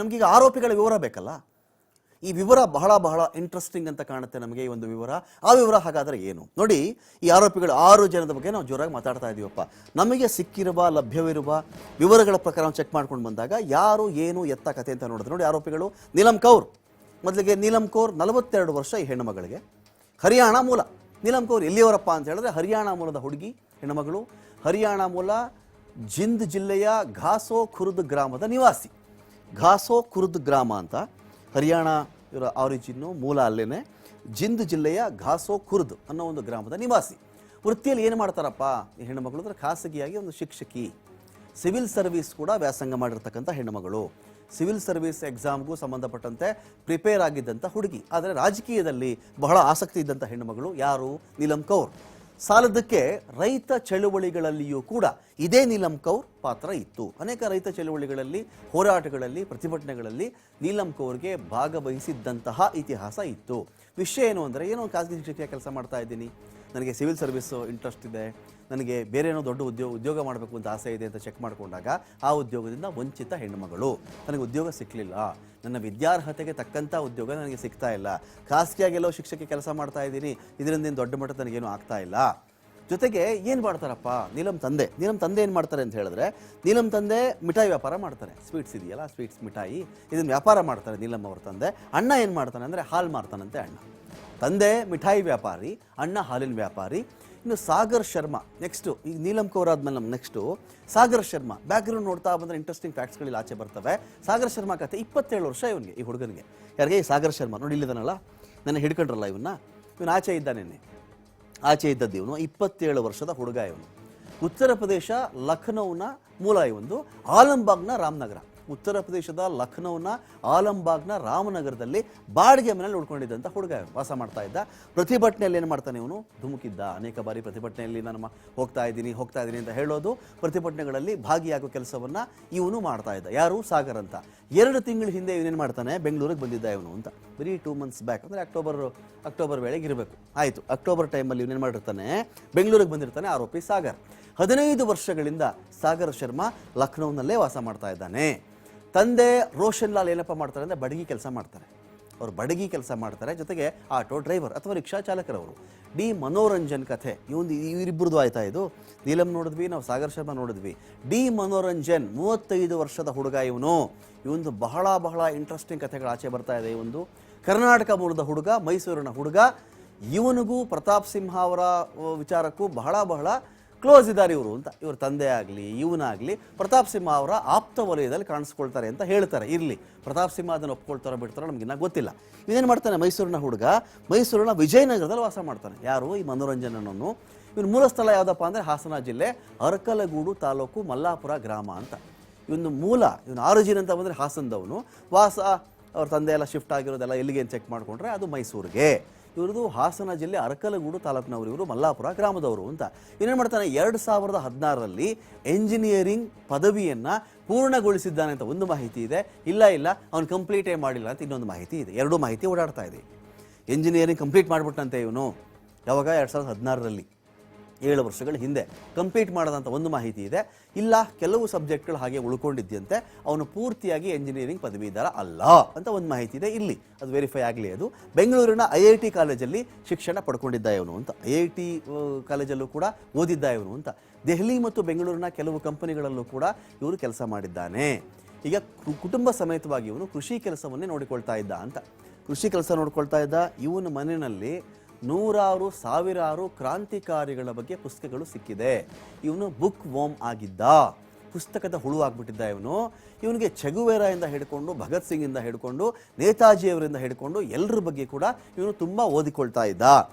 ನಮಗೀಗ ಆರೋಪಿಗಳ ವಿವರ ಬೇಕಲ್ಲ. ಈ ವಿವರ ಬಹಳ ಬಹಳ ಇಂಟ್ರೆಸ್ಟಿಂಗ್ ಅಂತ ಕಾಣುತ್ತೆ ನಮಗೆ ಈ ಒಂದು ವಿವರ. ಆ ವಿವರ ಹಾಗಾದರೆ ಏನು ನೋಡಿ. ಈ ಆರೋಪಿಗಳು 6 ಜನದ ಬಗ್ಗೆ ನಾವು ಜೋರಾಗಿ ಮಾತಾಡ್ತಾ ಇದ್ದೀವಪ್ಪ. ನಮಗೆ ಸಿಕ್ಕಿರುವ ಲಭ್ಯವಿರುವ ವಿವರಗಳ ಪ್ರಕಾರ ಚೆಕ್ ಮಾಡ್ಕೊಂಡು ಬಂದಾಗ ಯಾರು ಏನು ಎತ್ತ ಕತೆ ಅಂತ ನೋಡಿದ್ರೆ ನೋಡಿ, ಆರೋಪಿಗಳು ನೀಲಂ ಕೌರ್. ಮೊದಲಿಗೆ ನೀಲಂ ಕೌರ್ 42 ವರ್ಷ ಈ ಹೆಣ್ಣುಮಗಳಿಗೆ, ಹರಿಯಾಣ ಮೂಲ. ನೀಲಂ ಕೌರ್ ಎಲ್ಲಿಯವರಪ್ಪ ಅಂತ ಹೇಳಿದ್ರೆ ಹರಿಯಾಣ ಮೂಲದ ಹುಡುಗಿ, ಹೆಣ್ಣುಮಗಳು. ಹರಿಯಾಣ ಮೂಲ, ಜಿಂದ್ ಜಿಲ್ಲೆಯ ಘಾಸೋ ಖುರ್ದ್ ಗ್ರಾಮದ ನಿವಾಸಿ. ಘಾಸೋ ಖುರ್ದ್ ಗ್ರಾಮ ಅಂತ ಹರಿಯಾಣ ಇವರ ಆರಿಜಿನ್ನು, ಮೂಲ ಅಲ್ಲೇನೆ. ಜಿಂದ್ ಜಿಲ್ಲೆಯ ಘಾಸೋ ಖುರ್ದ್ ಅನ್ನೋ ಒಂದು ಗ್ರಾಮದ ನಿವಾಸಿ. ವೃತ್ತಿಯಲ್ಲಿ ಏನು ಮಾಡ್ತಾರಪ್ಪ ಈ ಹೆಣ್ಣುಮಗಳು ಅಂದರೆ ಖಾಸಗಿಯಾಗಿ ಒಂದು ಶಿಕ್ಷಕಿ, ಸಿವಿಲ್ ಸರ್ವಿಸ್ ಕೂಡ ವ್ಯಾಸಂಗ ಮಾಡಿರ್ತಕ್ಕಂಥ ಹೆಣ್ಣುಮಗಳು. ಸಿವಿಲ್ ಸರ್ವಿಸ್ ಎಕ್ಸಾಮ್ಗೂ ಸಂಬಂಧಪಟ್ಟಂತೆ ಪ್ರಿಪೇರ್ ಆಗಿದ್ದಂಥ ಹುಡುಗಿ. ಆದರೆ ರಾಜಕೀಯದಲ್ಲಿ ಬಹಳ ಆಸಕ್ತಿ ಇದ್ದಂಥ ಹೆಣ್ಣುಮಗಳು ಯಾರು? ನೀಲಂ ಕೌರ್. ಸಾಲದಕ್ಕೆ ರೈತ ಚಳುವಳಿಗಳಲ್ಲಿಯೂ ಕೂಡ ಇದೇ ನೀಲಂ ಕೌರ್ ಪಾತ್ರ ಇತ್ತು. ಅನೇಕ ರೈತ ಚಳುವಳಿಗಳಲ್ಲಿ, ಹೋರಾಟಗಳಲ್ಲಿ, ಪ್ರತಿಭಟನೆಗಳಲ್ಲಿ ನೀಲಂ ಕೌರ್ಗೆ ಭಾಗವಹಿಸಿದ್ದಂತಹ ಇತಿಹಾಸ ಇತ್ತು. ವಿಷಯ ಏನು ಅಂದರೆ, ಏನೋ ಖಾಸಗಿ ಶಿಕ್ಷಕಿಯ ಕೆಲಸ ಮಾಡ್ತಾ ಇದ್ದೀನಿ, ನನಗೆ ಸಿವಿಲ್ ಸರ್ವಿಸು ಇಂಟ್ರೆಸ್ಟ್ ಇದೆ, ನನಗೆ ಬೇರೆ ಏನೋ ದೊಡ್ಡ ಉದ್ಯೋಗ ಮಾಡಬೇಕು ಅಂತ ಆಸೆ ಇದೆ ಅಂತ ಚೆಕ್ ಮಾಡಿಕೊಂಡಾಗ ಆ ಉದ್ಯೋಗದಿಂದ ವಂಚಿತ ಹೆಣ್ಣುಮಗಳು. ನನಗೆ ಉದ್ಯೋಗ ಸಿಕ್ಕಲಿಲ್ಲ, ನನ್ನ ವಿದ್ಯಾರ್ಹತೆಗೆ ತಕ್ಕಂಥ ಉದ್ಯೋಗ ನನಗೆ ಸಿಗ್ತಾ ಇಲ್ಲ, ಖಾಸಗಿಯಾಗೆಲ್ಲೋ ಶಿಕ್ಷಕಿ ಕೆಲಸ ಮಾಡ್ತಾ ಇದ್ದೀನಿ, ಇದರಿಂದ ದೊಡ್ಡ ಮಟ್ಟದ ನನಗೇನು ಆಗ್ತಾ ಇಲ್ಲ. ಜೊತೆಗೆ ಏನು ಮಾಡ್ತಾರಪ್ಪ ನೀಲಂ ತಂದೆ ಏನು ಮಾಡ್ತಾರೆ ಅಂತ ಹೇಳಿದ್ರೆ, ನೀಲಂ ತಂದೆ ಮಿಠಾಯಿ ವ್ಯಾಪಾರ ಮಾಡ್ತಾರೆ. ಸ್ವೀಟ್ಸ್ ಇದೆಯಲ್ಲ, ಸ್ವೀಟ್ಸ್ ಮಿಠಾಯಿ, ಇದನ್ನು ವ್ಯಾಪಾರ ಮಾಡ್ತಾರೆ ನೀಲಂ ಅವ್ರ ತಂದೆ. ಅಣ್ಣ ಏನು ಮಾಡ್ತಾನೆ ಅಂದರೆ ಹಾಲು ಮಾರ್ತಾನಂತೆ ಅಣ್ಣ. ತಂದೆ ಮಿಠಾಯಿ ವ್ಯಾಪಾರಿ, ಅಣ್ಣ ಹಾಲಿನ ವ್ಯಾಪಾರಿ. ಇನ್ನು ಸಾಗರ್ ಶರ್ಮಾ ನೆಕ್ಸ್ಟು. ಈಗ ನೀಲಂ ಕೌರ್ ಆದ್ಮೇಲೆ ನಮ್ಮ ನೆಕ್ಸ್ಟು ಸಾಗರ್ ಶರ್ಮಾ. ಬ್ಯಾಕ್ಗ್ರೌಂಡ್ ನೋಡ್ತಾ ಬಂದರೆ ಇಂಟ್ರೆಸ್ಟಿಂಗ್ ಫ್ಯಾಕ್ಟ್ಸ್ಗಳಲ್ಲಿ ಆಚೆ ಬರ್ತವೆ. ಸಾಗರ್ ಶರ್ಮಾ ಕತೆ 27 ವರ್ಷ ಇವನಿಗೆ, ಈ ಹುಡುಗನಿಗೆ. ಯಾರಿಗೆ? ಈ ಸಾಗರ್ ಶರ್ಮಾ ನೋಡಿ, ಇಲ್ಲಿದ್ದಾನಲ್ಲ, ನನ್ನ ಹಿಡ್ಕೊಂಡ್ರಲ್ಲ ಇವನು ಆಚೆ ಇದ್ದಾನೇನೆ. ಆಚೆ ಇದ್ದದ್ದು ಇವನು 27 ವರ್ಷದ ಹುಡುಗ. ಇವನು ಉತ್ತರ ಪ್ರದೇಶ ಲಖನೌನ ಮೂಲ. ಇವೊಂದು ಆಲಂಬಾಗ್ನ ರಾಮನಗರ. ಉತ್ತರ ಪ್ರದೇಶದ ಲಖನೌನ ಆಲಂಬಾಗ್ನ ರಾಮನಗರದಲ್ಲಿ ಬಾಡಿಗೆ ಮನೆಯಲ್ಲಿ ಉಳ್ಕೊಂಡಿದ್ದಂಥ ಹುಡುಗ ವಾಸ ಮಾಡ್ತಾ ಇದ್ದ. ಪ್ರತಿಭಟನೆಯಲ್ಲಿ ಏನು ಮಾಡ್ತಾನೆ ಇವನು? ಧುಮುಕಿದ್ದ. ಅನೇಕ ಬಾರಿ ಪ್ರತಿಭಟನೆಯಲ್ಲಿ ನಾನು ಹೋಗ್ತಾ ಇದ್ದೀನಿ ಅಂತ ಹೇಳೋದು, ಪ್ರತಿಭಟನೆಗಳಲ್ಲಿ ಭಾಗಿಯಾಗೋ ಕೆಲಸವನ್ನು ಇವನು ಮಾಡ್ತಾ ಇದ್ದ. ಯಾರು? ಸಾಗರ್ ಅಂತ. 2 ತಿಂಗಳ ಹಿಂದೆ ಇವನೇನು ಮಾಡ್ತಾನೆ, ಬೆಂಗಳೂರಿಗೆ ಬಂದಿದ್ದ ಇವನು ಅಂತ. ಬರೀ 2 ಮಂತ್ಸ್ ಬ್ಯಾಕ್, ಅಂದರೆ ಅಕ್ಟೋಬರ್ ವೇಳೆಗೆ ಇರಬೇಕು. ಆಯಿತು, ಅಕ್ಟೋಬರ್ ಟೈಮಲ್ಲಿ ಇವನೇನು ಮಾಡಿರ್ತಾನೆ, ಬೆಂಗಳೂರಿಗೆ ಬಂದಿರ್ತಾನೆ ಆರೋಪಿ ಸಾಗರ್. 15 ವರ್ಷಗಳಿಂದ ಸಾಗರ್ ಶರ್ಮಾ ಲಖನೌನಲ್ಲೇ ವಾಸ ಮಾಡ್ತಾ ಇದ್ದಾನೆ. ತಂದೆ ರೋಷನ್ ಲಾಲ್ ಏನಪ್ಪ ಮಾಡ್ತಾರೆ ಅಂದರೆ ಬಡಗಿ ಕೆಲಸ ಮಾಡ್ತಾರೆ. ಅವರು ಬಡಗಿ ಕೆಲಸ ಮಾಡ್ತಾರೆ, ಜೊತೆಗೆ ಆಟೋ ಡ್ರೈವರ್ ಅಥವಾ ರಿಕ್ಷಾ ಚಾಲಕರವರು. ಡಿ ಮನೋರಂಜನ್ ಕಥೆ ಇವರಿಬ್ಬರದು ಆಯ್ತಾ. ಇದು ನೀಲಂ ನೋಡಿದ್ವಿ, ನಾವು ಸಾಗರ್ ಶರ್ಮಾ ನೋಡಿದ್ವಿ. ಡಿ ಮನೋರಂಜನ್ 35 ವರ್ಷದ ಹುಡುಗ ಇವನು ಬಹಳ ಬಹಳ ಇಂಟ್ರೆಸ್ಟಿಂಗ್ ಕಥೆಗಳು ಆಚೆ ಬರ್ತಾ ಇದೆ. ಇವೊಂದು ಕರ್ನಾಟಕ ಮೂಲದ ಹುಡುಗ, ಮೈಸೂರಿನ ಹುಡುಗ. ಇವನಿಗೂ ಪ್ರತಾಪ್ ಸಿಂಹ ಅವರ ವಿಚಾರಕ್ಕೂ ಬಹಳ ಬಹಳ ಕ್ಲೋಸ್ ಇದ್ದಾರೆ ಇವರು ಅಂತ. ಇವ್ರ ತಂದೆ ಆಗಲಿ ಇವನಾಗಲಿ ಪ್ರತಾಪ್ ಸಿಂಹ ಅವರ ಆಪ್ತ ವಲಯದಲ್ಲಿ ಕಾಣಿಸ್ಕೊಳ್ತಾರೆ ಅಂತ ಹೇಳ್ತಾರೆ. ಇರಲಿ, ಪ್ರತಾಪ್ ಸಿಂಹ ಅದನ್ನು ಒಪ್ಕೊಳ್ತಾರೋ ಬಿಡ್ತಾರೋ ನಮಗಿನ್ನ ಗೊತ್ತಿಲ್ಲ. ಇವನೇನು ಮಾಡ್ತಾನೆ, ಮೈಸೂರಿನ ಹುಡುಗ, ಮೈಸೂರಿನ ವಿಜಯನಗರದಲ್ಲಿ ವಾಸ ಮಾಡ್ತಾನೆ. ಯಾರು? ಈ ಮನೋರಂಜನ್ ಅನ್ನೋನು. ಇವನು ಮೂಲ ಸ್ಥಳ ಯಾವುದಪ್ಪ ಅಂದರೆ ಹಾಸನ ಜಿಲ್ಲೆ, ಅರಕಲಗೂಡು ತಾಲೂಕು, ಮಲ್ಲಾಪುರ ಗ್ರಾಮ ಅಂತ. ಇವನು ಆರಿಜಿನ್ ಅಂತ ಬಂದರೆ ಹಾಸನದವನು. ವಾಸ ಅವ್ರ ತಂದೆ ಎಲ್ಲ ಶಿಫ್ಟ್ ಆಗಿರೋದೆಲ್ಲ ಎಲ್ಲಿಗೆ ಅಂತ ಚೆಕ್ ಮಾಡಿಕೊಂಡ್ರೆ ಅದು ಮೈಸೂರಿಗೆ. ಇವ್ರದ್ದು ಹಾಸನ ಜಿಲ್ಲೆ ಅರಕಲಗೂಡು ತಾಲೂಕಿನವರು, ಇವರು ಮಲ್ಲಾಪುರ ಗ್ರಾಮದವರು ಅಂತ. ಇನ್ನೇನು ಮಾಡ್ತಾನೆ, 2016ರಲ್ಲಿ ಎಂಜಿನಿಯರಿಂಗ್ ಪದವಿಯನ್ನು ಪೂರ್ಣಗೊಳಿಸಿದ್ದಾನೆ ಅಂತ ಒಂದು ಮಾಹಿತಿ ಇದೆ. ಇಲ್ಲ ಅವನು ಕಂಪ್ಲೀಟೇ ಮಾಡಿಲ್ಲ ಅಂತ ಇನ್ನೊಂದು ಮಾಹಿತಿ ಇದೆ. 2 ಮಾಹಿತಿ ಓಡಾಡ್ತಾ ಇದೆ. ಎಂಜಿನಿಯರಿಂಗ್ ಕಂಪ್ಲೀಟ್ ಮಾಡಿಬಿಟ್ಟಂತೆ ಇವನು. ಯಾವಾಗ? 2016ರಲ್ಲಿ, 7 ವರ್ಷಗಳ ಹಿಂದೆ ಕಂಪ್ಲೀಟ್ ಮಾಡೋದಂತ ಒಂದು ಮಾಹಿತಿ ಇದೆ. ಇಲ್ಲ, ಕೆಲವು ಸಬ್ಜೆಕ್ಟ್ಗಳು ಹಾಗೆ ಉಳ್ಕೊಂಡಿದ್ದಂತೆ, ಅವನು ಪೂರ್ತಿಯಾಗಿ ಎಂಜಿನಿಯರಿಂಗ್ ಪದವೀಧರ ಅಲ್ಲ ಅಂತ ಒಂದು ಮಾಹಿತಿ ಇದೆ. ಇಲ್ಲಿ ಅದು ವೆರಿಫೈ ಆಗಲಿ. ಅದು ಬೆಂಗಳೂರಿನ IIT ಕಾಲೇಜಲ್ಲಿ ಶಿಕ್ಷಣ ಪಡ್ಕೊಂಡಿದ್ದ ಇವನು ಅಂತ. IIT ಕಾಲೇಜಲ್ಲೂ ಕೂಡ ಓದಿದ್ದ ಇವನು ಅಂತ. ದೆಹಲಿ ಮತ್ತು ಬೆಂಗಳೂರಿನ ಕೆಲವು ಕಂಪನಿಗಳಲ್ಲೂ ಕೂಡ ಇವರು ಕೆಲಸ ಮಾಡಿದ್ದಾನೆ. ಈಗ ಕುಟುಂಬ ಸಮೇತವಾಗಿ ಇವನು ಕೃಷಿ ಕೆಲಸವನ್ನೇ ನೋಡಿಕೊಳ್ತಾ ಇದ್ದ ಅಂತ. ಕೃಷಿ ಕೆಲಸ ನೋಡ್ಕೊಳ್ತಾ ಇದ್ದ. ಇವನ ಮನೆಯಲ್ಲಿ 100 ಸಾವಿರಾರು ಕ್ರಾಂತಿಕಾರಿಗಳ ಬಗ್ಗೆ ಪುಸ್ತಕಗಳು ಸಿಕ್ಕಿದೆ. ಇವನು ಬುಕ್ ವಾಮ್ ಆಗಿದ್ದ, ಪುಸ್ತಕದ ಹುಳು ಆಗ್ಬಿಟ್ಟಿದ್ದ ಇವನಿಗೆ ಚೆಗುವೇರಾಯಿಂದ ಹಿಡ್ಕೊಂಡು, ಭಗತ್ ಸಿಂಗ್ ಇಂದ ಹಿಡ್ಕೊಂಡು, ನೇತಾಜಿಯವರಿಂದ ಹಿಡ್ಕೊಂಡು ಎಲ್ಲರ ಬಗ್ಗೆ ಕೂಡ ಇವನು ತುಂಬ ಓದಿಕೊಳ್ತಾ ಇದ್ದ.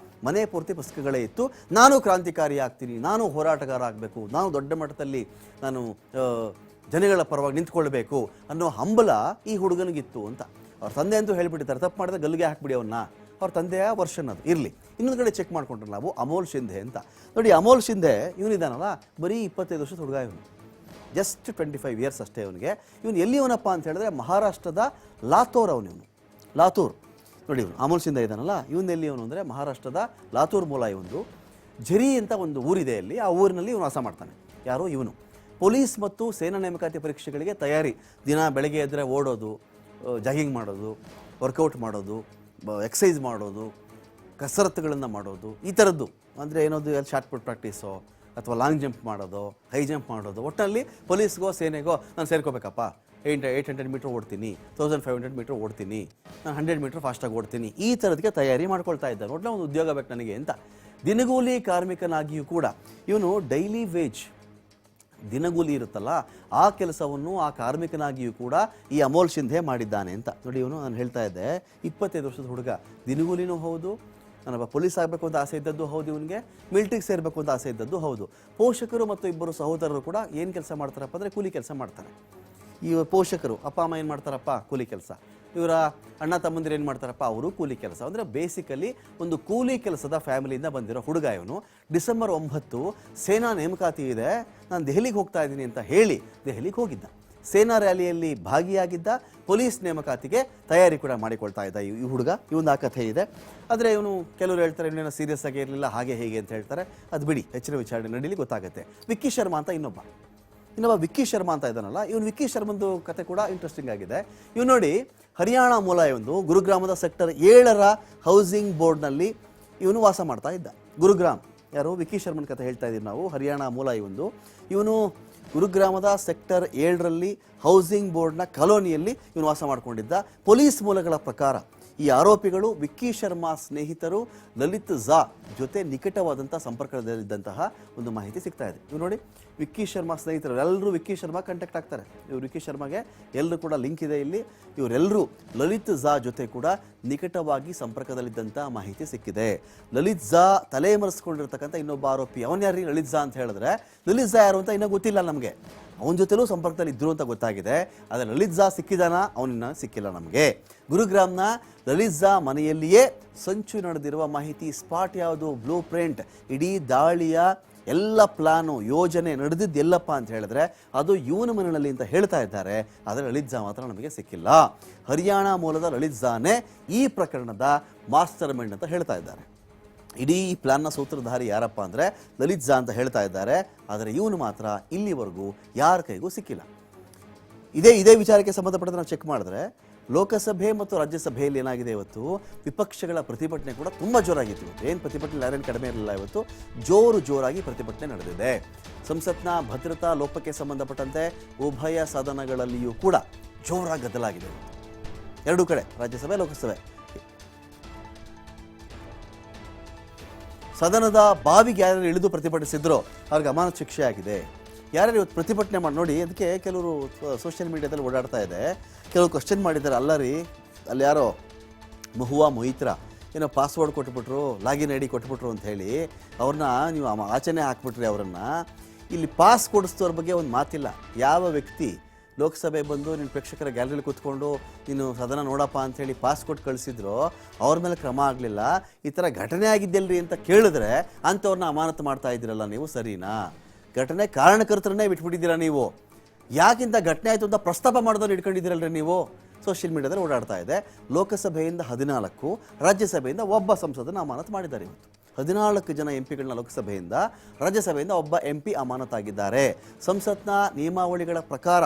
ಮನೆ ಪೂರ್ತಿ ಪುಸ್ತಕಗಳೇ ಇತ್ತು. ನಾನು ಕ್ರಾಂತಿಕಾರಿ ಆಗ್ತೀನಿ, ನಾನು ಹೋರಾಟಗಾರ ಆಗಬೇಕು, ನಾನು ದೊಡ್ಡ ಮಟ್ಟದಲ್ಲಿ ನಾನು ಜನಗಳ ಪರವಾಗಿ ನಿಂತ್ಕೊಳ್ಬೇಕು ಅನ್ನೋ ಹಂಬಲ ಈ ಹುಡುಗನಿಗಿತ್ತು ಅಂತ. ಅವ್ರ ತಂದೆ ಅಂತೂ ಹೇಳ್ಬಿಟ್ಟಿದ್ದಾರೆ, ತಪ್ಪು ಮಾಡಿದ್ರೆ ಗಲ್ಲಿಗೆ ಹಾಕ್ಬಿಡಿ ಅವನ್ನ. ಅವ್ರ ತಂದೆಯ ವರ್ಷನ್ ಅದು. ಇರಲಿ, ಇನ್ನೊಂದು ಕಡೆ ಚೆಕ್ ಮಾಡ್ಕೊಂಡ್ರೆ ನಾವು ಅಮೋಲ್ ಶಿಂಧೆ ಅಂತ ನೋಡಿ. ಅಮೋಲ್ ಶಿಂಧೆ ಇವನಿದ್ದಾನಲ್ಲ, ಬರೀ 25 ವರ್ಷದ ಹುಡುಗ ಇವನು. ಜಸ್ಟ್ 25 ಇಯರ್ಸ್ ಅಷ್ಟೇ ಇವನಿಗೆ. ಇವನು ಎಲ್ಲಿಯವನಪ್ಪ ಅಂತ ಹೇಳಿದ್ರೆ ಮಹಾರಾಷ್ಟ್ರದ ಲಾತೂರ್ ಇವನು. ಲಾತೂರ್ ನೋಡಿ, ಇವನು ಅಮೋಲ್ ಶಿಂಧೆ ಇದ್ದಾನಲ್ಲ, ಇವನು ಎಲ್ಲಿಯವನು ಅಂದರೆ ಮಹಾರಾಷ್ಟ್ರದ ಲಾತೂರ್ ಮೂಲ. ಇವನು ಝರಿ ಅಂತ ಒಂದು ಊರಿದೆ ಅಲ್ಲಿ, ಆ ಊರಿನಲ್ಲಿ ಇವನು ವಾಸ ಮಾಡ್ತಾನೆ. ಯಾರು? ಇವನು. ಪೊಲೀಸ್ ಮತ್ತು ಸೇನಾ ನೇಮಕಾತಿ ಪರೀಕ್ಷೆಗಳಿಗೆ ತಯಾರಿ. ದಿನ ಬೆಳಗ್ಗೆ ಎದ್ದರೆ ಓಡೋದು, ಜಾಗಿಂಗ್ ಮಾಡೋದು, ವರ್ಕೌಟ್ ಮಾಡೋದು, ಎಕ್ಸಸೈಸ್ ಮಾಡೋದು, ಕಸರತ್ತುಗಳನ್ನು ಮಾಡೋದು, ಈ ಥರದ್ದು ಅಂದರೆ ಏನದು ಶಾರ್ಟ್ ಪುಟ್ ಪ್ರಾಕ್ಟೀಸೋ ಅಥವಾ ಲಾಂಗ್ ಜಂಪ್ ಮಾಡೋದು, ಹೈ ಜಂಪ್ ಮಾಡೋದು, ಒಟ್ಟಿನಲ್ಲಿ ಪೊಲೀಸ್ಗೋ ಸೇನೆಗೋ ನಾನು ಸೇರ್ಕೋಬೇಕಪ್ಪ, 800 ಮೀಟ್ರ್ ಓಡ್ತೀನಿ, 1500 ಮೀಟ್ರ್ ಓಡ್ತೀನಿ, ನಾನು 100 ಮೀಟ್ರ್ ಫಾಸ್ಟಾಗಿ ಓಡ್ತೀನಿ, ಈ ಥರದಕ್ಕೆ ತಯಾರಿ ಮಾಡ್ಕೊಳ್ತಾ ಇದ್ದಾರೆ. ಒಟ್ಟಿನ ಒಂದು ಉದ್ಯೋಗ ಬೇಕು ನನಗೆ ಅಂತ. ದಿನಗೂಲಿ ಕಾರ್ಮಿಕನಾಗಿಯೂ ಕೂಡ ಇವನು ಡೈಲಿ ವೇಜ್, ದಿನಗೂಲಿ ಇರುತ್ತಲ್ಲ ಆ ಕೆಲಸವನ್ನು ಆ ಕಾರ್ಮಿಕನಾಗಿಯೂ ಕೂಡ ಈ ಅಮೋಲ್ ಶಿಂಧೆ ಮಾಡಿದ್ದಾನೆ ಅಂತ. ನೋಡಿ, ಇವನು ನಾನು ಹೇಳ್ತಾ ಇದ್ದೆ 25 ವರ್ಷದ ಹುಡುಗ, ದಿನಗೂಲಿನೂ ಹೌದು, ನಾನೊಬ್ಬ ಪೊಲೀಸ್ ಆಗಬೇಕು ಅಂತ ಆಸೆ ಇದ್ದದ್ದು ಹೌದು, ಇವನಿಗೆ ಮಿಲಿಟ್ರಿಗೆ ಸೇರಬೇಕು ಅಂತ ಆಸೆ ಇದ್ದದ್ದು ಹೌದು. ಪೋಷಕರು ಮತ್ತು ಇಬ್ಬರು ಸಹೋದರರು ಕೂಡ ಏನು ಕೆಲಸ ಮಾಡ್ತಾರಪ್ಪ ಅಂದರೆ ಕೂಲಿ ಕೆಲಸ ಮಾಡ್ತಾರೆ. ಈ ಪೋಷಕರು ಅಪ್ಪ ಅಮ್ಮ ಏನು ಮಾಡ್ತಾರಪ್ಪ, ಕೂಲಿ ಕೆಲಸ. ಇವರ ಅಣ್ಣ ತಮ್ಮಂದಿರು ಏನು ಮಾಡ್ತಾರಪ್ಪ, ಅವರು ಕೂಲಿ ಕೆಲಸ. ಅಂದರೆ ಬೇಸಿಕಲಿ ಒಂದು ಕೂಲಿ ಕೆಲಸದ ಫ್ಯಾಮಿಲಿಯಿಂದ ಬಂದಿರೋ ಹುಡುಗ ಇವನು. ಡಿಸೆಂಬರ್ 9 ಸೇನಾ ನೇಮಕಾತಿ ಇದೆ, ನಾನು ದೆಹಲಿಗೆ ಹೋಗ್ತಾ ಇದ್ದೀನಿ ಅಂತ ಹೇಳಿ ದೆಹಲಿಗೆ ಹೋಗಿದ್ದ. ಸೇನಾ ರ್ಯಾಲಿಯಲ್ಲಿ ಭಾಗಿಯಾಗಿದ್ದ, ಪೊಲೀಸ್ ನೇಮಕಾತಿಗೆ ತಯಾರಿ ಕೂಡ ಮಾಡಿಕೊಳ್ತಾ ಇದ್ದ ಈ ಹುಡುಗ. ಇವೊಂದು ಆ ಕಥೆ ಇದೆ. ಆದರೆ ಇವನು ಕೆಲವರು ಹೇಳ್ತಾರೆ ಇನ್ನೇನೋ ಸೀರಿಯಸ್ ಆಗಿ ಇರಲಿಲ್ಲ, ಹಾಗೆ ಹೇಗೆ ಅಂತ ಹೇಳ್ತಾರೆ. ಅದು ಬಿಡಿ, ಹೆಚ್ಚಿನ ವಿಚಾರಣೆ ನಡೀಲಿ, ಗೊತ್ತಾಗುತ್ತೆ. ವಿಕ್ಕಿ ಶರ್ಮಾ ಅಂತ ಇನ್ನೊಬ್ಬ ವಿಕ್ಕಿ ಶರ್ಮಾ ಅಂತ ಇದ್ದಾನಲ್ಲ, ಇವನು ವಿಕ್ಕಿ ಶರ್ಮಂದು ಕತೆ ಕೂಡ ಇಂಟ್ರೆಸ್ಟಿಂಗ್ ಆಗಿದೆ. ಇವ್ನು ನೋಡಿ, ಹರಿಯಾಣ ಮೂಲ. ಇವನು ಗುರುಗ್ರಾಮದ ಸೆಕ್ಟರ್ 7ರ ಹೌಸಿಂಗ್ ಬೋರ್ಡ್ನಲ್ಲಿ ಇವನು ವಾಸ ಮಾಡ್ತಾ ಇದ್ದ. ಗುರುಗ್ರಾಮ್, ಯಾರು ವಿಕ್ಕಿ ಶರ್ಮನ್ ಕತೆ ಹೇಳ್ತಾ ಇದ್ದೀವಿ ನಾವು, ಹರಿಯಾಣ ಮೂಲ ಇವನು ಗುರುಗ್ರಾಮದ ಸೆಕ್ಟರ್ 7ರಲ್ಲಿ ಹೌಸಿಂಗ್ ಬೋರ್ಡ್ನ ಕಾಲೋನಿಯಲ್ಲಿ ಇವನು ವಾಸ ಮಾಡಿಕೊಂಡಿದ್ದ. ಪೊಲೀಸ್ ಮೂಲಗಳ ಪ್ರಕಾರ ಈ ಆರೋಪಿಗಳು ವಿಕ್ಕಿ ಶರ್ಮಾ ಸ್ನೇಹಿತರು ಲಲಿತ್ ಝಾ ಜೊತೆ ನಿಕಟವಾದಂಥ ಸಂಪರ್ಕದಲ್ಲಿದ್ದಂತಹ ಒಂದು ಮಾಹಿತಿ ಸಿಗ್ತಾ ಇದೆ. ಇವು ನೋಡಿ, ವಿಕ್ಕಿ ಶರ್ಮಾ ಸ್ನೇಹಿತರು ಎಲ್ಲರೂ ವಿಕ್ಕಿ ಶರ್ಮಾ ಕಾಂಟ್ಯಾಕ್ಟ್ ಆಗ್ತಾರೆ. ಇವರು ವಿಕ್ಕಿ ಶರ್ಮಾಗೆ ಎಲ್ಲರೂ ಕೂಡ ಲಿಂಕ್ ಇದೆ ಇಲ್ಲಿ. ಇವರೆಲ್ಲರೂ ಲಲಿತ್ ಝಾ ಜೊತೆ ಕೂಡ ನಿಕಟವಾಗಿ ಸಂಪರ್ಕದಲ್ಲಿದ್ದಂಥ ಮಾಹಿತಿ ಸಿಕ್ಕಿದೆ. ಲಲಿತ್ ಝಾ ತಲೆಮರೆಸ್ಕೊಂಡಿರ್ತಕ್ಕಂಥ ಇನ್ನೊಬ್ಬ ಆರೋಪಿ, ಅವನು ಯಾರು ಲಲಿತ್ ಝಾ ಅಂತ ಹೇಳಿದ್ರೆ, ಲಲಿತ್ ಝಾ ಯಾರು ಅಂತ ಇನ್ನೂ ಗೊತ್ತಿಲ್ಲ ನಮಗೆ. ಅವನ ಜೊತೆಲೂ ಸಂಪರ್ಕದಲ್ಲಿ ಇದ್ರು ಅಂತ ಗೊತ್ತಾಗಿದೆ. ಆದರೆ ಲಲಿತ್ ಝಾ ಸಿಕ್ಕಿದಾನ, ಅವನಿನ್ನ ಸಿಕ್ಕಿಲ್ಲ ನಮಗೆ. ಗುರುಗ್ರಾಮ್ನ ಲಲಿತ್ ಝಾ ಮನೆಯಲ್ಲಿಯೇ ಸಂಚು ನಡೆದಿರುವ ಮಾಹಿತಿ. ಸ್ಪಾಟ್ ಯಾವುದು, ಬ್ಲೂ ಪ್ರಿಂಟ್, ಇಡೀ ದಾಳಿಯ ಎಲ್ಲ ಪ್ಲಾನು, ಯೋಜನೆ ನಡೆದಿದ್ದು ಎಲ್ಲಪ್ಪ ಅಂತ ಹೇಳಿದ್ರೆ ಅದು ಇವನ ಮನೆಯಲ್ಲಿ ಅಂತ ಹೇಳ್ತಾ ಇದ್ದಾರೆ. ಆದರೆ ಲಲಿತ್ ಝಾ ಮಾತ್ರ ನಮಗೆ ಸಿಕ್ಕಿಲ್ಲ. ಹರಿಯಾಣ ಮೂಲದ ಲಲಿತ್ ಝಾನೇ ಈ ಪ್ರಕರಣದ ಮಾಸ್ಟರ್ ಮೈಂಡ್ ಅಂತ ಹೇಳ್ತಾ ಇದ್ದಾರೆ. ಇಡೀ ಪ್ಲಾನ್ನ ಸೂತ್ರಧಾರಿ ಯಾರಪ್ಪ ಅಂದರೆ ಲಲಿತ್ ಝಾ ಅಂತ ಹೇಳ್ತಾ ಇದ್ದಾರೆ. ಆದರೆ ಇವನು ಮಾತ್ರ ಇಲ್ಲಿವರೆಗೂ ಯಾರ ಕೈಗೂ ಸಿಕ್ಕಿಲ್ಲ. ಇದೇ ವಿಚಾರಕ್ಕೆ ಸಂಬಂಧಪಟ್ಟಂತೆ ನಾವು ಚೆಕ್ ಮಾಡಿದ್ರೆ ಲೋಕಸಭೆ ಮತ್ತು ರಾಜ್ಯಸಭೆಯಲ್ಲಿ ಏನಾಗಿದೆ, ಇವತ್ತು ವಿಪಕ್ಷಗಳ ಪ್ರತಿಭಟನೆ ಕೂಡ ತುಂಬ ಜೋರಾಗಿತ್ತು. ಏನು ಪ್ರತಿಭಟನೆ ಯಾರೇನು ಕಡಿಮೆ ಇರಲಿಲ್ಲ, ಇವತ್ತು ಜೋರಾಗಿ ಪ್ರತಿಭಟನೆ ನಡೆದಿದೆ. ಸಂಸತ್ನ ಭದ್ರತಾ ಲೋಪಕ್ಕೆ ಸಂಬಂಧಪಟ್ಟಂತೆ ಉಭಯ ಸದನಗಳಲ್ಲಿಯೂ ಕೂಡ ಜೋರಾಗಿ ಗದ್ದಲಾಗಿದೆ. ಎರಡೂ ಕಡೆ, ರಾಜ್ಯಸಭೆ ಲೋಕಸಭೆ. ಸದನದ ಬಾವಿಗೆ ಯಾರು ಇಳಿದು ಪ್ರತಿಭಟಿಸಿದ್ರೋ ಅವ್ರಿಗೆ ಅಮಾನತು ಶಿಕ್ಷೆ ಆಗಿದೆ. ಯಾರ್ಯಾರು ಇವತ್ತು ಪ್ರತಿಭಟನೆ ಮಾಡಿ ನೋಡಿ, ಅದಕ್ಕೆ ಕೆಲವರು ಸೋಷಿಯಲ್ ಮೀಡಿಯಾದಲ್ಲಿ ಓಡಾಡ್ತಾ ಇದೆ. ಕೆಲವರು ಕ್ವಶನ್ ಮಾಡಿದ್ದಾರೆ, ಅಲ್ಲ ರೀ, ಅಲ್ಲಿ ಯಾರೋ ಮಹುವಾ ಮೊಹಿತ್ರಾ ಏನೋ ಪಾಸ್ವರ್ಡ್ ಕೊಟ್ಬಿಟ್ರು, ಲಾಗಿನ್ ಐ ಡಿ ಕೊಟ್ಬಿಟ್ರು ಅಂತ ಹೇಳಿ ಅವ್ರನ್ನ ನೀವು ಆಚೆನೆ ಹಾಕ್ಬಿಟ್ರಿ. ಅವರನ್ನು ಇಲ್ಲಿ ಪಾಸ್ ಕೊಡಿಸ್ತೋರ ಬಗ್ಗೆ ಒಂದು ಮಾತಿಲ್ಲ. ಯಾವ ವ್ಯಕ್ತಿ ಲೋಕಸಭೆ ಬಂದು ನಿನ್ನ ಪ್ರೇಕ್ಷಕರ ಗ್ಯಾಲರಿಲಿ ಕೂತ್ಕೊಂಡು ನೀನು ಸದನ ನೋಡಪ್ಪ ಅಂಥೇಳಿ ಪಾಸ್ ಕೊಟ್ಟು ಕಳಿಸಿದ್ರು, ಅವ್ರ ಮೇಲೆ ಕ್ರಮ ಆಗಲಿಲ್ಲ. ಈ ಥರ ಘಟನೆ ಆಗಿದ್ದೆಲ್ರಿ ಅಂತ ಕೇಳಿದ್ರೆ ಅಂಥವ್ರನ್ನ ಅಮಾನತು ಮಾಡ್ತಾ ಇದ್ದೀರಲ್ಲ ನೀವು, ಸರಿನಾ? ಘಟನೆ ಕಾರಣಕರ್ತರನ್ನೇ ಬಿಟ್ಬಿಟ್ಟಿದ್ದೀರಾ ನೀವು. ಯಾಕಿಂತ ಘಟನೆ ಆಯಿತು ಅಂತ ಪ್ರಸ್ತಾಪ ಮಾಡೋದನ್ನು ಇಟ್ಕೊಂಡಿದ್ದೀರಲ್ರಿ ನೀವು. ಸೋಷಿಯಲ್ ಮೀಡಿಯಾದಲ್ಲಿ ಓಡಾಡ್ತಾ ಇದೆ. ಲೋಕಸಭೆಯಿಂದ 14, ರಾಜ್ಯಸಭೆಯಿಂದ ಒಬ್ಬ ಸಂಸದನ ಅಮಾನತು ಮಾಡಿದ್ದಾರೆ. ಇವತ್ತು 14 ಜನ MP ಗಳನ್ನ ಲೋಕಸಭೆಯಿಂದ, ರಾಜ್ಯಸಭೆಯಿಂದ ಒಬ್ಬ MP ಅಮಾನತಾಗಿದ್ದಾರೆ. ಸಂಸತ್ನ ನಿಯಮಾವಳಿಗಳ ಪ್ರಕಾರ,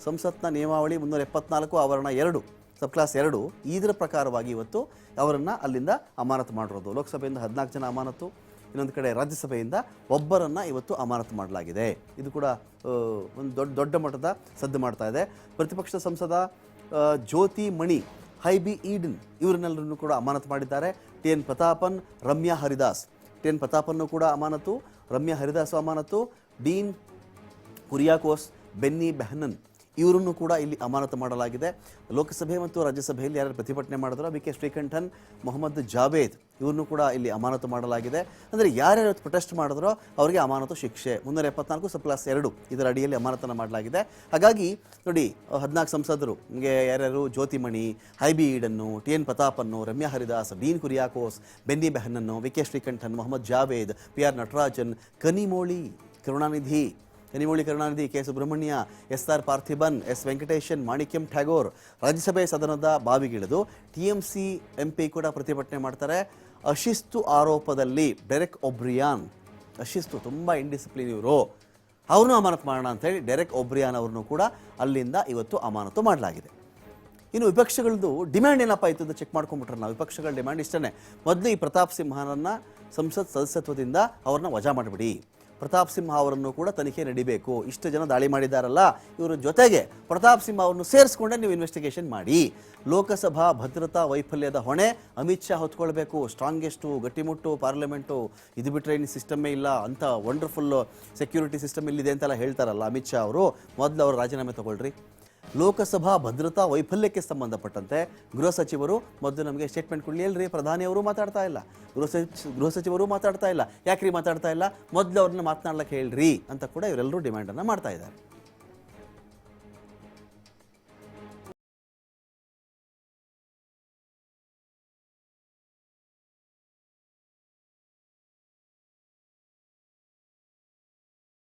ಸಂಸತ್ನ ನಿಯಮಾವಳಿ 374 ಆವರಣ 2 ಸಬ್ ಕ್ಲಾಸ್ 2 ಇದರ ಪ್ರಕಾರವಾಗಿ ಇವತ್ತು ಅವರನ್ನು ಅಲ್ಲಿಂದ ಅಮಾನತು ಮಾಡಿರೋದು. ಲೋಕಸಭೆಯಿಂದ 14 ಜನ ಅಮಾನತು, ಇನ್ನೊಂದು ಕಡೆ ರಾಜ್ಯಸಭೆಯಿಂದ ಒಬ್ಬರನ್ನು ಇವತ್ತು ಅಮಾನತು ಮಾಡಲಾಗಿದೆ. ಇದು ಕೂಡ ಒಂದು ದೊಡ್ಡ ಮಟ್ಟದ ಸದ್ದು ಮಾಡ್ತಾ ಇದೆ. ಪ್ರತಿಪಕ್ಷ ಸಂಸದ ಜ್ಯೋತಿ ಮಣಿ, ಹೈಬಿ ಈಡನ್ ಇವರನ್ನೆಲ್ಲರನ್ನು ಕೂಡ ಅಮಾನತು ಮಾಡಿದ್ದಾರೆ. TN ಪ್ರತಾಪನ್, ರಮ್ಯಾ ಹರಿದಾಸ್, TN ಪ್ರತಾಪನ್ನು ಕೂಡ ಅಮಾನತು, ರಮ್ಯಾ ಹರಿದಾಸ್ ಅಮಾನತು, ಡೀನ್ ಕುರಿಯಾಕೋಸ್, ಬೆನ್ನಿ ಬೆಹನನ್ ಇವರನ್ನು ಕೂಡ ಇಲ್ಲಿ ಅಮಾನತು ಮಾಡಲಾಗಿದೆ. ಲೋಕಸಭೆ ಮತ್ತು ರಾಜ್ಯಸಭೆಯಲ್ಲಿ ಯಾರು ಪ್ರತಿಭಟನೆ ಮಾಡಿದ್ರೋ BK ಶ್ರೀಕಂಠನ್, ಮೊಹಮ್ಮದ್ ಜಾವೇದ್ ಇವ್ರನ್ನೂ ಕೂಡ ಇಲ್ಲಿ ಅಮಾನತು ಮಾಡಲಾಗಿದೆ. ಅಂದರೆ ಯಾರ್ಯಾರು ಪ್ರೊಟೆಸ್ಟ್ ಮಾಡಿದ್ರೋ ಅವರಿಗೆ ಅಮಾನತು ಶಿಕ್ಷೆ 374 ಸಬ್ ಕ್ಲಾಸ್ 2 ಇದರ ಅಡಿಯಲ್ಲಿ ಅಮಾನತನ್ನು ಮಾಡಲಾಗಿದೆ. ಹಾಗಾಗಿ ನೋಡಿ, 14 ಸಂಸದರು ನಿಮಗೆ ಯಾರ್ಯಾರು, ಜ್ಯೋತಿಮಣಿ, ಹೈಬಿ ಈಡನ್ನು, TN ಪ್ರತಾಪನ್ನು, ರಮ್ಯಾ ಹರಿದಾಸ್, ಡೀನ್ ಕುರಿಯಾಕೋಸ್, ಬೆನ್ನಿ ಬೆಹನನ್ನು, BK Sreekandan, Mohammed Javed, PR Natarajan, Kanimozhi Karunanidhi, K. Subramanya, SR Parthiban, S. Venkatesan, Manickam Tagore ರಾಜ್ಯಸಭೆ ಸದನದ ಬಾವಿಗಿಳಿದು TMC MP ಕೂಡ ಪ್ರತಿಭಟನೆ ಮಾಡ್ತಾರೆ. ಅಶಿಸ್ತು ಆರೋಪದಲ್ಲಿ ಡೆರೆಕ್ ಒಬ್ರಿಯಾನ್, ಅಶಿಸ್ತು ತುಂಬ ಇಂಡಿಸಿಪ್ಲಿನ್ ಇವರು, ಅವ್ರನ್ನೂ ಅಮಾನತು ಮಾಡೋಣ ಅಂತೇಳಿ ಡೆರೆಕ್ ಒಬ್ರಿಯಾನ್ ಅವ್ರನ್ನೂ ಕೂಡ ಅಲ್ಲಿಂದ ಇವತ್ತು ಅಮಾನತು ಮಾಡಲಾಗಿದೆ. ಇನ್ನು ವಿಪಕ್ಷಗಳದ್ದು ಡಿಮ್ಯಾಂಡ್ ಏನಪ್ಪ ಆಯಿತು ಅಂತ ಚೆಕ್ ಮಾಡ್ಕೊಂಡ್ಬಿಟ್ರೆ ನಾವು ವಿಪಕ್ಷಗಳ ಡಿಮ್ಯಾಂಡ್ ಇಷ್ಟೇ. ಮೊದಲು ಈ ಪ್ರತಾಪ್ ಸಿಂಹನನ್ನು ಸಂಸತ್ ಸದಸ್ಯತ್ವದಿಂದ ಅವ್ರನ್ನ ವಜಾ ಮಾಡಿಬಿಡಿ. ಪ್ರತಾಪ್ ಸಿಂಹ ಅವರನ್ನು ಕೂಡ ತನಿಖೆ ನಡಿಬೇಕು. ಇಷ್ಟು ಜನ ದಾಳಿ ಮಾಡಿದಾರಲ್ಲ, ಇವರ ಜೊತೆಗೆ ಪ್ರತಾಪ್ ಸಿಂಹ ಅವರನ್ನು ಸೇರಿಸ್ಕೊಂಡೆ ನೀವು ಇನ್ವೆಸ್ಟಿಗೇಷನ್ ಮಾಡಿ. ಲೋಕಸಭಾ ಭದ್ರತಾ ವೈಫಲ್ಯದ ಹೊಣೆ ಅಮಿತ್ ಶಾ ಹೊತ್ಕೊಳ್ಬೇಕು. ಸ್ಟ್ರಾಂಗೆಸ್ಟು, ಗಟ್ಟಿಮುಟ್ಟು ಪಾರ್ಲಿಮೆಂಟು, ಇದು ಬಿಟ್ಟರೆ ಏನು ಸಿಸ್ಟಮೇ ಇಲ್ಲ ಅಂತ ವಂಡರ್ಫುಲ್ ಸೆಕ್ಯೂರಿಟಿ ಸಿಸ್ಟಮ್ ಇಲ್ಲಿದೆ ಅಂತೆಲ್ಲ ಹೇಳ್ತಾರಲ್ಲ ಅಮಿತ್ ಶಾ ಅವರು, ಮೊದಲು ಅವರು ರಾಜೀನಾಮೆ ತಗೊಳ್ರಿ. ಲೋಕಸಭಾ ಭದ್ರತಾ ವೈಫಲ್ಯಕ್ಕೆ ಸಂಬಂಧಪಟ್ಟಂತೆ ಗೃಹ ಸಚಿವರು ಮೊದಲು ನಮಗೆ ಸ್ಟೇಟ್ಮೆಂಟ್ ಕೊಡಲಿ. ಅಲ್ರಿ ಪ್ರಧಾನಿಯವರು ಮಾತಾಡ್ತಾ ಇಲ್ಲ, ಗೃಹ ಸಚಿವರು ಮಾತಾಡ್ತಾ ಇಲ್ಲ. ಯಾಕ್ರಿ ಮಾತಾಡ್ತಾ ಇಲ್ಲ? ಮೊದಲು ಅವ್ರನ್ನ ಮಾತನಾಡ್ಲಿಕ್ಕೆ ಹೇಳ್ರಿ ಅಂತ ಕೂಡ ಇವರೆಲ್ಲರೂ ಡಿಮ್ಯಾಂಡನ್ನು ಮಾಡ್ತಾ ಇದ್ದಾರೆ.